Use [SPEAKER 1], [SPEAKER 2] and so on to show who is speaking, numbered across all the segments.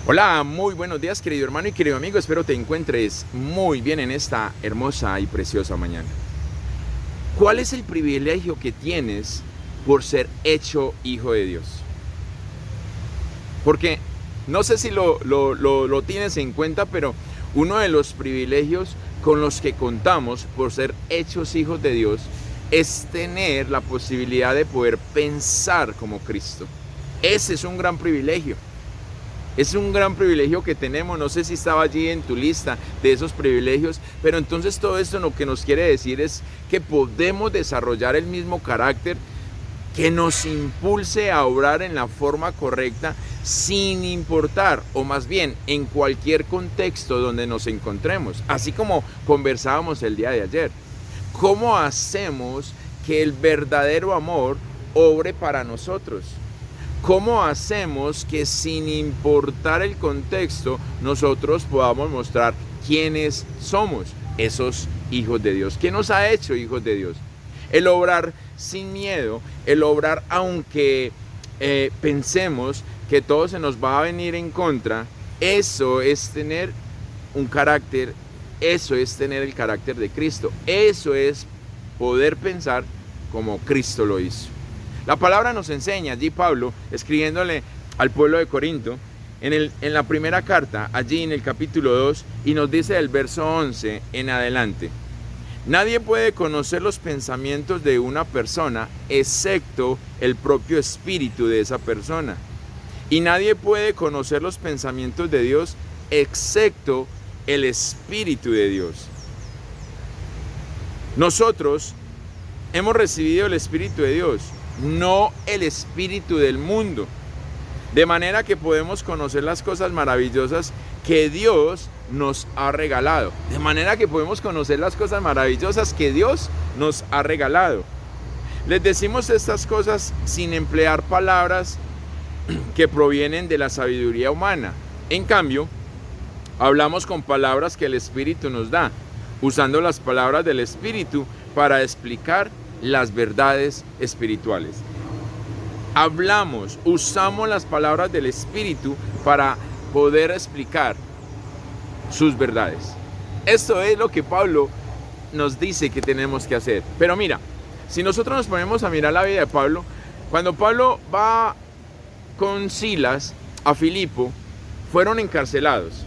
[SPEAKER 1] Hola, muy buenos días querido hermano y querido amigo, espero te encuentres muy bien en esta hermosa y preciosa mañana. ¿Cuál es el privilegio que tienes por ser hecho hijo de Dios? Porque no sé si lo tienes en cuenta, pero uno de los privilegios con los que contamos por ser hechos hijos de Dios es tener la posibilidad de poder pensar como Cristo. Ese es un gran privilegio. Es un gran privilegio que tenemos, no sé si estaba allí en tu lista de esos privilegios, pero entonces todo esto lo que nos quiere decir es que podemos desarrollar el mismo carácter que nos impulse a obrar en la forma correcta sin importar, o más bien en cualquier contexto donde nos encontremos, así como conversábamos el día de ayer. ¿Cómo hacemos que el verdadero amor obre para nosotros? ¿Cómo hacemos que sin importar el contexto nosotros podamos mostrar quiénes somos esos hijos de Dios? ¿Qué nos ha hecho hijos de Dios? El obrar sin miedo, el obrar aunque pensemos que todo se nos va a venir en contra, eso es tener un carácter, eso es tener el carácter de Cristo, eso es poder pensar como Cristo lo hizo. La palabra nos enseña, allí Pablo, escribiéndole al pueblo de Corinto, en la primera carta, allí en el capítulo 2, y nos dice del verso 11 en adelante: nadie puede conocer los pensamientos de una persona excepto el propio espíritu de esa persona. Y nadie puede conocer los pensamientos de Dios excepto el Espíritu de Dios. Nosotros hemos recibido el Espíritu de Dios, no el espíritu del mundo, de manera que podemos conocer las cosas maravillosas que Dios nos ha regalado, de manera que podemos conocer las cosas maravillosas que Dios nos ha regalado. Les decimos estas cosas sin emplear palabras que provienen de la sabiduría humana. En cambio, hablamos con palabras que el Espíritu nos da, usando las palabras del Espíritu para explicar las verdades espirituales. Usamos las palabras del Espíritu para poder explicar sus verdades. Esto es lo que Pablo nos dice que tenemos que hacer. Pero mira, si nosotros nos ponemos a mirar la vida de Pablo, cuando Pablo va con Silas a Filipo, fueron encarcelados.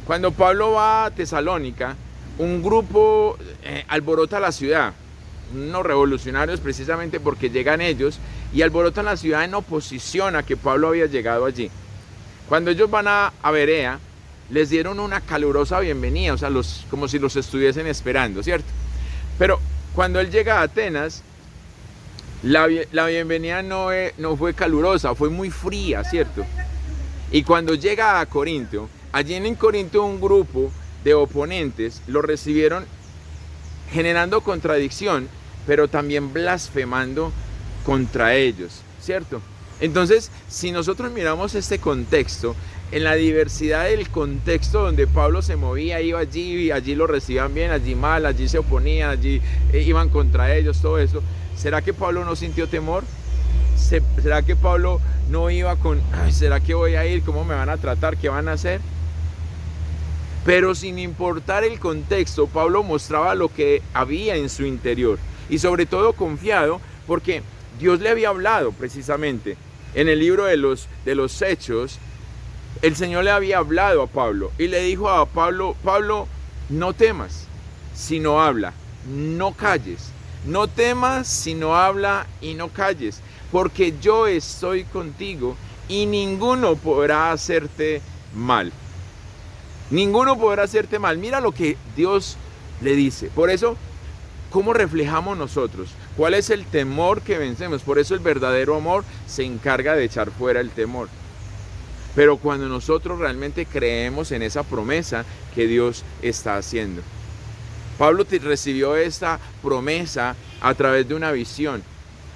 [SPEAKER 1] Cuando Pablo va a Tesalónica, un grupo alborota la ciudad, unos revolucionarios, precisamente porque llegan ellos y alborotan la ciudad en oposición a que Pablo había llegado allí. Cuando ellos van a Berea, les dieron una calurosa bienvenida, o sea, como si los estuviesen esperando, ¿cierto? Pero cuando él llega a Atenas, la bienvenida no fue calurosa, fue muy fría, ¿cierto? Y cuando llega a Corinto, allí en Corinto un grupo de oponentes lo recibieron generando contradicción, pero también blasfemando contra ellos, ¿cierto? Entonces, si nosotros miramos este contexto, en la diversidad del contexto donde Pablo se movía, iba allí, y allí lo recibían bien, allí mal, allí se oponían, allí iban contra ellos, todo eso, ¿será que Pablo no sintió temor? ¿Será que Pablo no iba con, ¿será que voy a ir? ¿Cómo me van a tratar? ¿Qué van a hacer? Pero sin importar el contexto, Pablo mostraba lo que había en su interior y sobre todo confiado porque Dios le había hablado precisamente. En el libro de los Hechos, el Señor le había hablado a Pablo y le dijo a Pablo: Pablo, no temas, sino habla, no calles. No temas, sino habla y no calles, porque yo estoy contigo y ninguno podrá hacerte mal. Ninguno podrá hacerte mal. Mira lo que Dios le dice. Por eso, ¿cómo reflejamos nosotros? ¿Cuál es el temor que vencemos? Por eso el verdadero amor se encarga de echar fuera el temor. Pero cuando nosotros realmente creemos en esa promesa que Dios está haciendo. Pablo recibió esta promesa a través de una visión.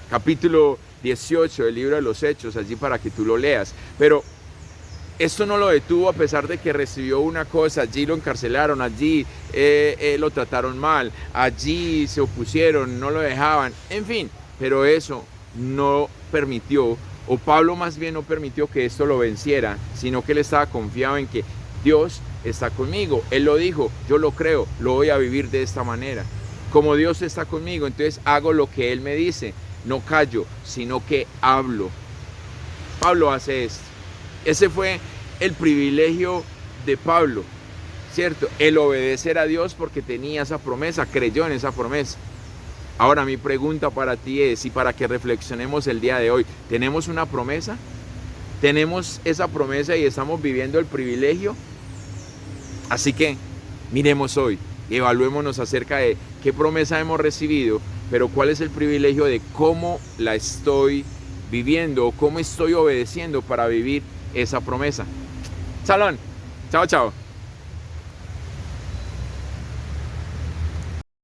[SPEAKER 1] Capítulo 18 del libro de los Hechos, allí para que tú lo leas. Pero esto no lo detuvo a pesar de que recibió una cosa, allí lo encarcelaron, allí lo trataron mal, allí se opusieron, no lo dejaban, en fin, pero eso no permitió O Pablo más bien no permitió que esto lo venciera, sino que él estaba confiado en que Dios está conmigo. Él lo dijo, yo lo creo, lo voy a vivir de esta manera. Como Dios está conmigo, entonces hago lo que Él me dice. No callo, sino que hablo. Pablo hace esto. Ese fue el privilegio de Pablo, ¿cierto? El obedecer a Dios porque tenía esa promesa, creyó en esa promesa. Ahora mi pregunta para ti es, y para que reflexionemos el día de hoy, ¿tenemos una promesa? ¿Tenemos esa promesa y estamos viviendo el privilegio? Así que miremos hoy, evaluémonos acerca de qué promesa hemos recibido, pero cuál es el privilegio de cómo la estoy viviendo o cómo estoy obedeciendo para vivir esa promesa. Salón, chao, chao.